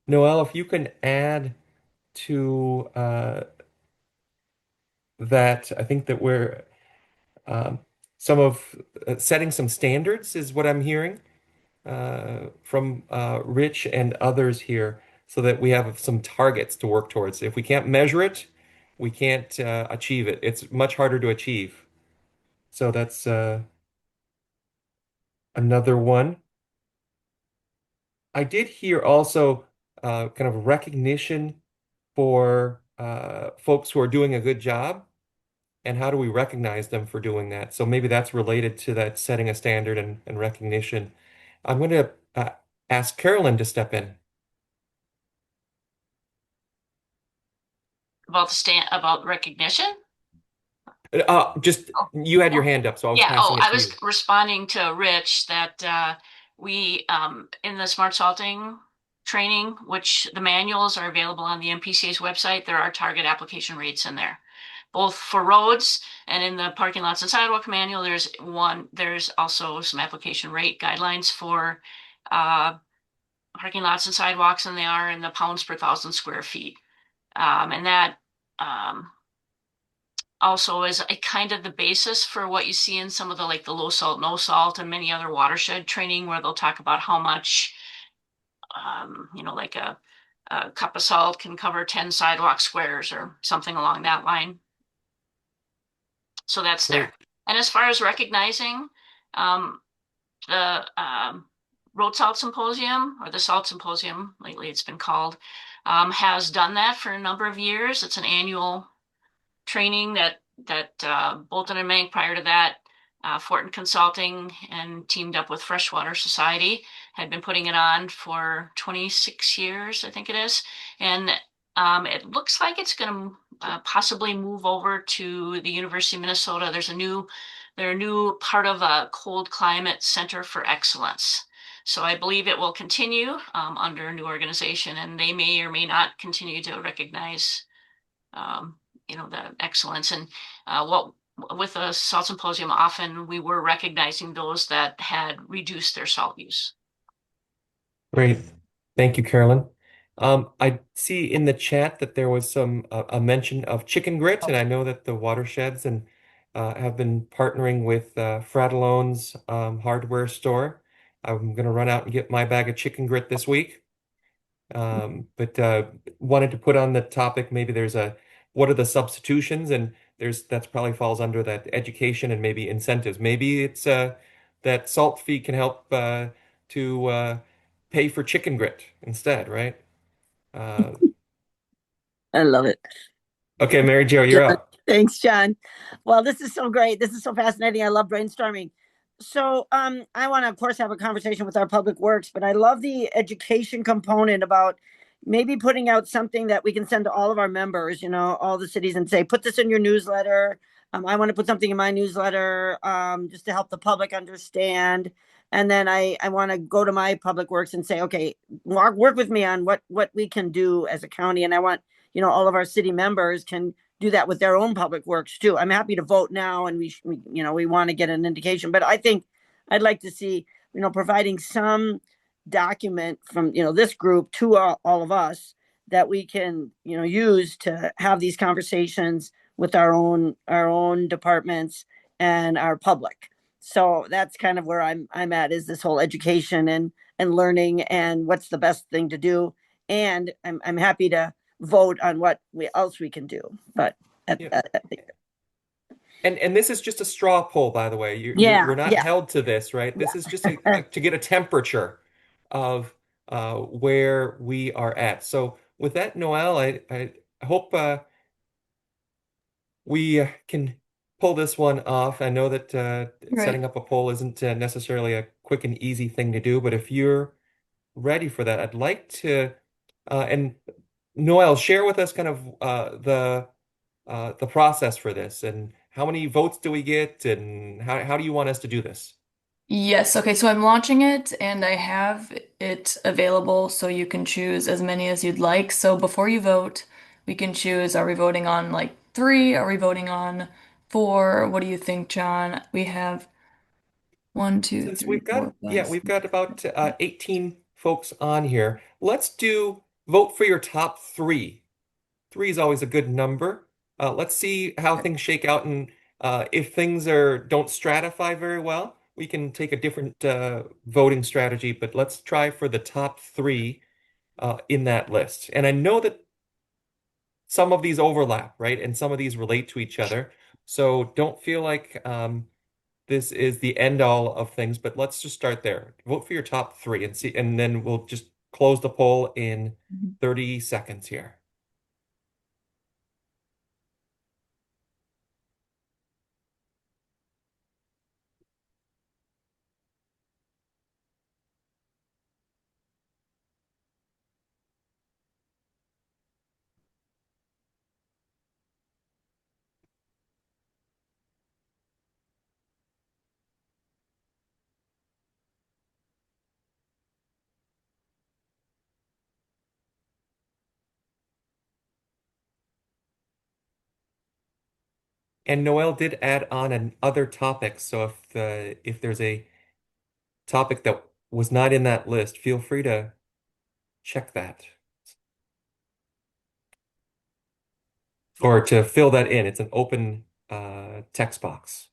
Noel, if you can add to that, I think that we're um, some of setting some standards is what I'm hearing from Rich and others here, so that we have some targets to work towards. If we can't measure it, we can't achieve it. It's much harder to achieve. So that's another one. I did hear also kind of recognition for folks who are doing a good job, and how do we recognize them for doing that? So maybe that's related to that setting a standard and recognition. I'm going to ask Carolyn to step in. About recognition. Just you had your hand up, so I was Yeah. Oh, passing it I to was you. responding to Rich that we in the smart salting training, which the manuals are available on the MPCA's website, there are target application rates in there, both for roads and in the parking lots and sidewalk manual. There's also some application rate guidelines for parking lots and sidewalks, and they are in the pounds per 1,000 square feet. And that also is a kind of the basis for what you see in some of the low salt, no salt, and many other watershed training where they'll talk about how much, like a cup of salt can cover 10 sidewalk squares or something along that line. So that's there. And as far as recognizing the Road Salt Symposium, or the Salt Symposium, lately it's been called, has done that for a number of years. It's an annual training that Bolton and Mank, prior to that, Fortin Consulting and teamed up with Freshwater Society, had been putting it on for 26 years, I think it is. And it looks like it's going to possibly move over to the University of Minnesota. They're a new part of a cold climate center for excellence. So I believe it will continue under a new organization, and they may or may not continue to recognize the excellence. And what with the salt symposium, often we were recognizing those that had reduced their salt use. Great. Thank you, Carolyn. I see in the chat that there was some a mention of chicken grit, and I know that the watersheds and have been partnering with Frattallone's hardware store. I'm going to run out and get my bag of chicken grit this week. But wanted to put on the topic, maybe what are the substitutions? And that's probably falls under that education and maybe incentives. Maybe it's that salt fee can help to pay for chicken grit instead, right? I love it. Okay, Mary Jo, you're up. Thanks, John. Well, this is so great. This is so fascinating. I love brainstorming. So I want to, of course, have a conversation with our public works, but I love the education component about maybe putting out something that we can send to all of our members, all the cities, and say, put this in your newsletter. I want to put something in my newsletter just to help the public understand. And then I want to go to my public works and say, okay, work with me on what we can do as a county. And I want, all of our city members can do that with their own public works too. I'm happy to vote now, and we want to get an indication, but I think I'd like to see, providing some document from, this group to all of us that we can, use to have these conversations with our own departments and our public. So that's kind of where I'm at, is this whole education and learning and what's the best thing to do. and I'm happy to vote on what else we can do. But Yeah. And this is just a straw poll, by the way. We're not yeah. held to this, right? This is just to get a temperature of where we are at. So with that, Noel, I hope we can pull this one off. I know that Right. setting up a poll isn't necessarily a quick and easy thing to do, but if you're ready for that, I'd like to and Noel, share with us kind of the process for this and how many votes do we get and how do you want us to do this? Yes, okay, so I'm launching it and I have it available so you can choose as many as you'd like. So before you vote, we can choose, are we voting on like three? Are we voting on four? What do you think, John? We have one, two, Since three, four, five, we've six. got about 18 folks on here. Let's do vote for your top three. Three is always a good number. Let's see how things shake out, and if things are don't stratify very well, we can take a different voting strategy. But let's try for the top three in that list. And I know that some of these overlap, right? And some of these relate to each other. So don't feel like this is the end all of things, but let's just start there. Vote for your top three and see, and then we'll just close the poll in 30 seconds here. And Noel did add on an other topic, so if there's a topic that was not in that list, feel free to check that or to fill that in. It's an open text box.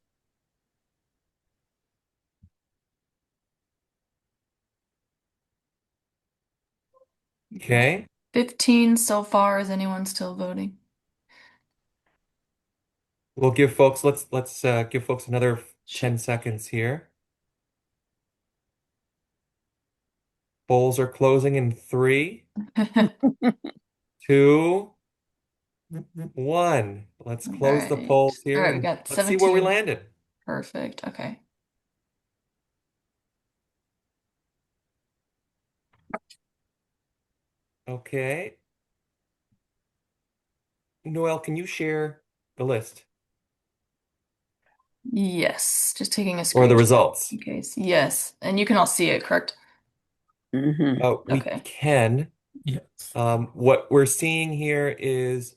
Okay. 15 so far. Is anyone still voting? We'll give folks let's give folks another 10 seconds here. Polls are closing in 3, 2, 1. Let's All close the right. polls All here right, we and got let's see where we 17. landed. Perfect. Okay. Okay. Noel, can you share the list Yes, just taking a or the screenshot results? in case. Yes, and you can all see it, correct? We Okay. can. Yes. What we're seeing here is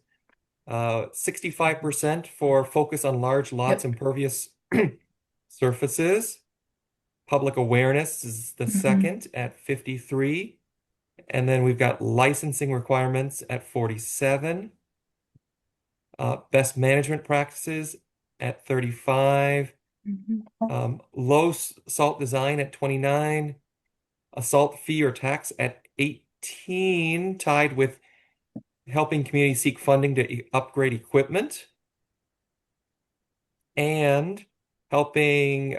65% for focus on large lots, Yep. impervious surfaces. Public awareness is the Mm-hmm. second at 53. And then we've got licensing requirements at 47. Best management practices at 35. Low salt design at 29. A salt fee or tax at 18, tied with helping communities seek funding to upgrade equipment and helping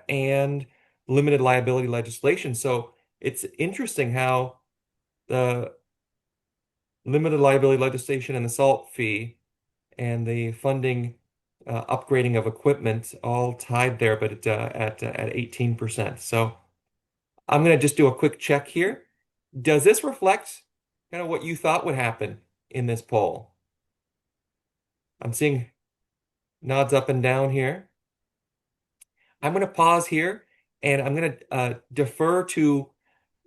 and limited liability legislation. So it's interesting how the limited liability legislation and the salt fee and the funding upgrading of equipment all tied there, but at 18%. So I'm going to just do a quick check here. Does this reflect kind of what you thought would happen in this poll? I'm seeing nods up and down here. I'm going to pause here and I'm going to defer to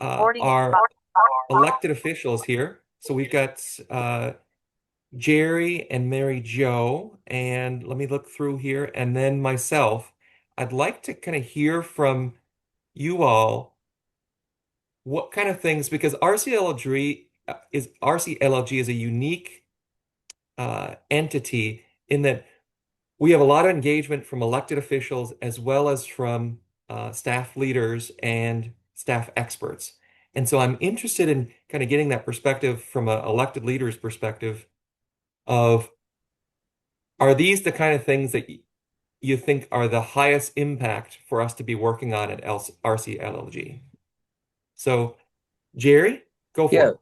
our elected officials here. So we've got Jerry and Mary Jo, and let me look through here, and then myself. I'd like to kind of hear from you all what kind of things, because RCLG is a unique entity in that we have a lot of engagement from elected officials as well as from staff leaders and staff experts. And so I'm interested in kind of getting that perspective from an elected leader's perspective of, are these the kind of things that you think are the highest impact for us to be working on at RCLLG? So, Jerry, go for Yeah, it.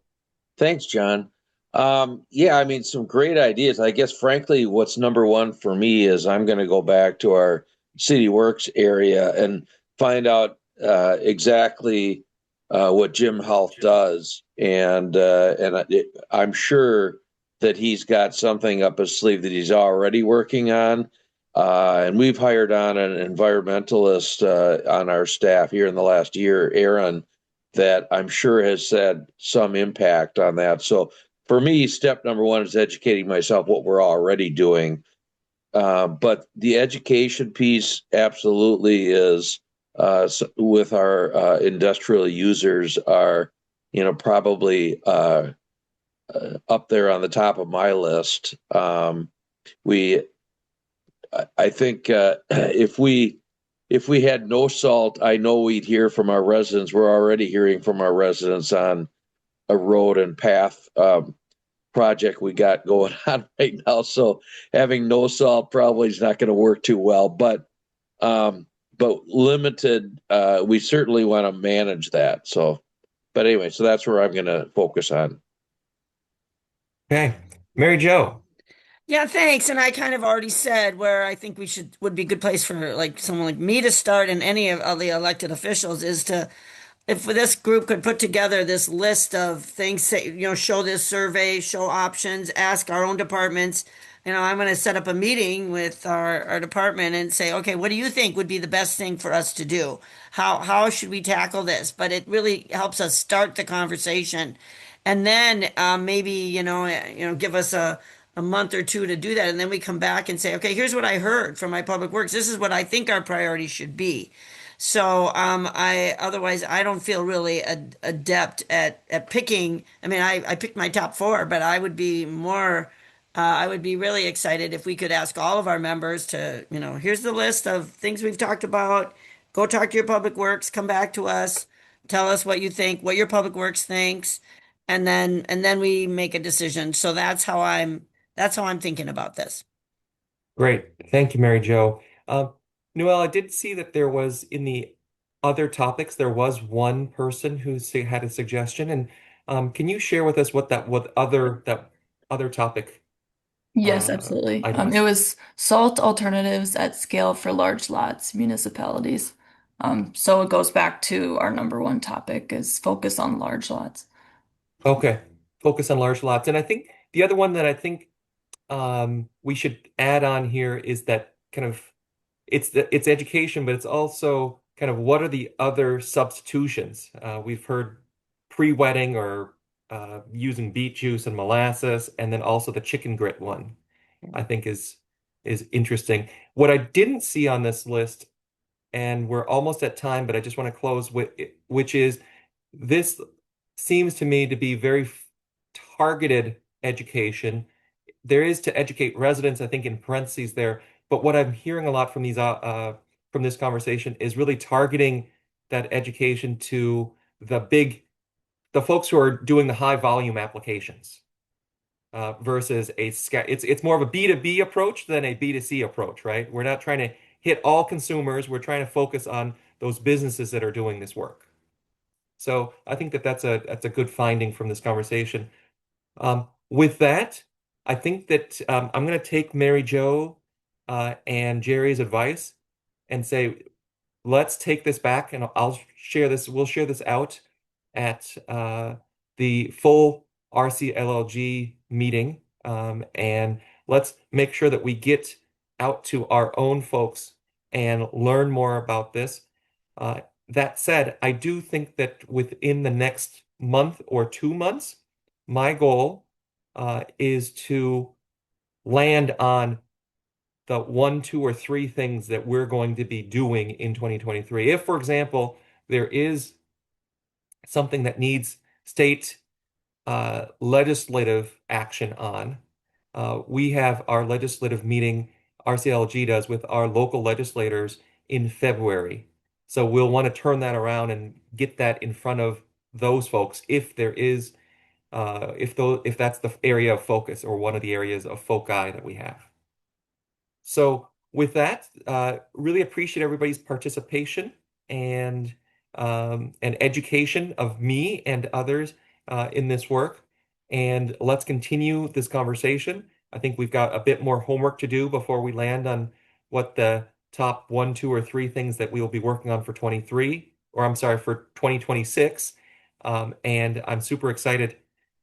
thanks, John. Yeah, I mean, some great ideas. I guess, frankly, what's number one for me is I'm going to go back to our City Works area and find out exactly what Jim Health does, I'm sure that he's got something up his sleeve that he's already working on. And we've hired on an environmentalist on our staff here in the last year, Aaron, that I'm sure has had some impact on that. So for me, step number one is educating myself what we're already doing. But the education piece absolutely is with our industrial users are, probably up there on the top of my list. We, I think, if we had no salt, I know we'd hear from our residents. We're already hearing from our residents on a road and path project we got going on right now. So having no salt probably is not going to work too well. But limited, we certainly want to manage that. So, but anyway, so that's where I'm going to focus on. Okay. Mary Jo. Yeah, thanks. And I kind of already said where I think would be a good place for like someone like me to start and any of the elected officials is to, if this group could put together this list of things, say, show this survey, show options, ask our own departments. I'm going to set up a meeting with our department and say, okay, what do you think would be the best thing for us to do? How should we tackle this? But it really helps us start the conversation. And then maybe, give us a month or two to do that. And then we come back and say, okay, here's what I heard from my public works. This is what I think our priorities should be. So I don't feel really adept at picking. I mean, I picked my top four, but I would be really excited if we could ask all of our members to, here's the list of things we've talked about. Go talk to your public works, come back to us, tell us what you think, what your public works thinks, and then we make a decision. So that's how I'm thinking about this. Great. Thank you, Mary Jo. Noel, I did see that there was in the other topics, there was one person who had a suggestion. And can you share with us that other topic Yes, absolutely. item It is? was salt alternatives at scale for large lots, municipalities. So it goes back to our number one topic is focus on large lots. Okay. Focus on large lots. And I think the other one that I think we should add on here is that kind of it's education, but it's also kind of what are the other substitutions? We've heard pre-wetting or using beet juice and molasses, and then also the chicken grit one, I think is interesting. What I didn't see on this list, and we're almost at time, but I just want to close with which is this seems to me to be very targeted education. There is to educate residents, I think in parentheses there, but what I'm hearing a lot from this conversation is really targeting that education to the folks who are doing the high volume applications versus it's more of a B2B approach than a B2C approach, right? We're not trying to hit all consumers. We're trying to focus on those businesses that are doing this work. So I think that that's a good finding from this conversation. With that, I think that I'm going to take Mary Jo and Jerry's advice and say, let's take this back and I'll share this. We'll share this out at the full RCLLG meeting. And let's make sure that we get out to our own folks and learn more about this. That said, I do think that within the next month or 2 months, my goal is to land on the one, two, or three things that we're going to be doing in 2023. If, for example, there is something that needs state legislative action on, we have our legislative meeting, RCLG does, with our local legislators in February. So we'll want to turn that around and get that in front of those folks if there is if that's the area of focus or one of the areas of foci that we have. So with that, really appreciate everybody's participation and education of me and others in this work. And let's continue this conversation. I think we've got a bit more homework to do before we land on what the top one, two, or three things that we will be working on for 23, or I'm sorry, for 2026. And I'm super excited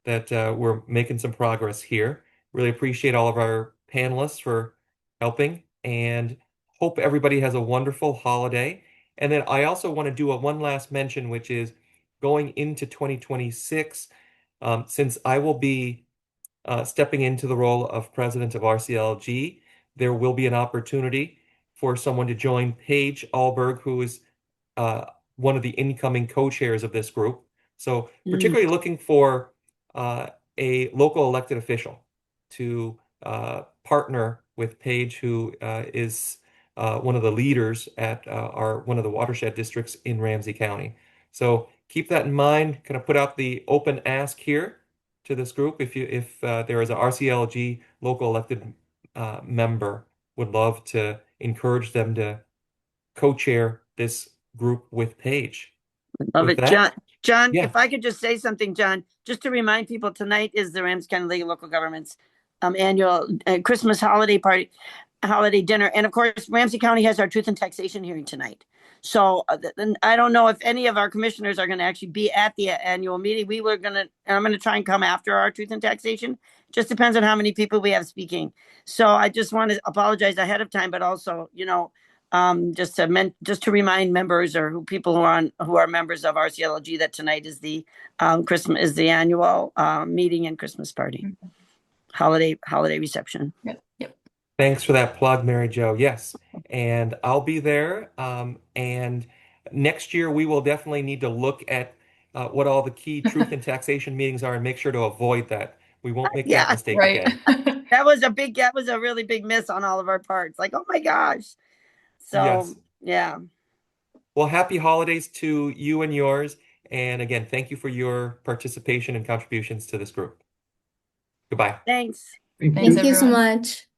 that we're making some progress here. Really appreciate all of our panelists for helping and hope everybody has a wonderful holiday. And then I also want to do one last mention, which is going into 2026, since I will be stepping into the role of president of RCLG, there will be an opportunity for someone to join Paige Alberg, who is uh, one of the incoming co-chairs of this group. So particularly looking for a local elected official to partner with Paige, who is one of the leaders at one of the watershed districts in Ramsey County. So keep that in mind. Kind of put out the open ask here to this group. If there is a RCLG local elected member, would love to encourage them to co-chair this group with Paige. Love With it. John, that, John, yeah. if I could just say something, John, just to remind people, tonight is the Ramsey County League of Local Governments annual Christmas holiday dinner. And of course, Ramsey County has our truth and taxation hearing tonight. So I don't know if any of our commissioners are going to actually be at the annual meeting. I'm going to try and come after our truth and taxation. Just depends on how many people we have speaking. So I just want to apologize ahead of time, but also, just to remind members or people who are members of RCLG that tonight is the annual meeting and Christmas party, holiday reception. Yep. Thanks for that plug, Mary Jo. Yes, and I'll be there. And next year we will definitely need to look at what all the key truth and taxation meetings are and make sure to avoid that. We won't make that Yeah, mistake Right. again. that was a really big miss on all of our parts. Like, oh my gosh. So Yes. yeah. Well, happy holidays to you and yours. And again, thank you for your participation and contributions to this group. Goodbye. Thanks. Thanks, Thank you so everyone. much.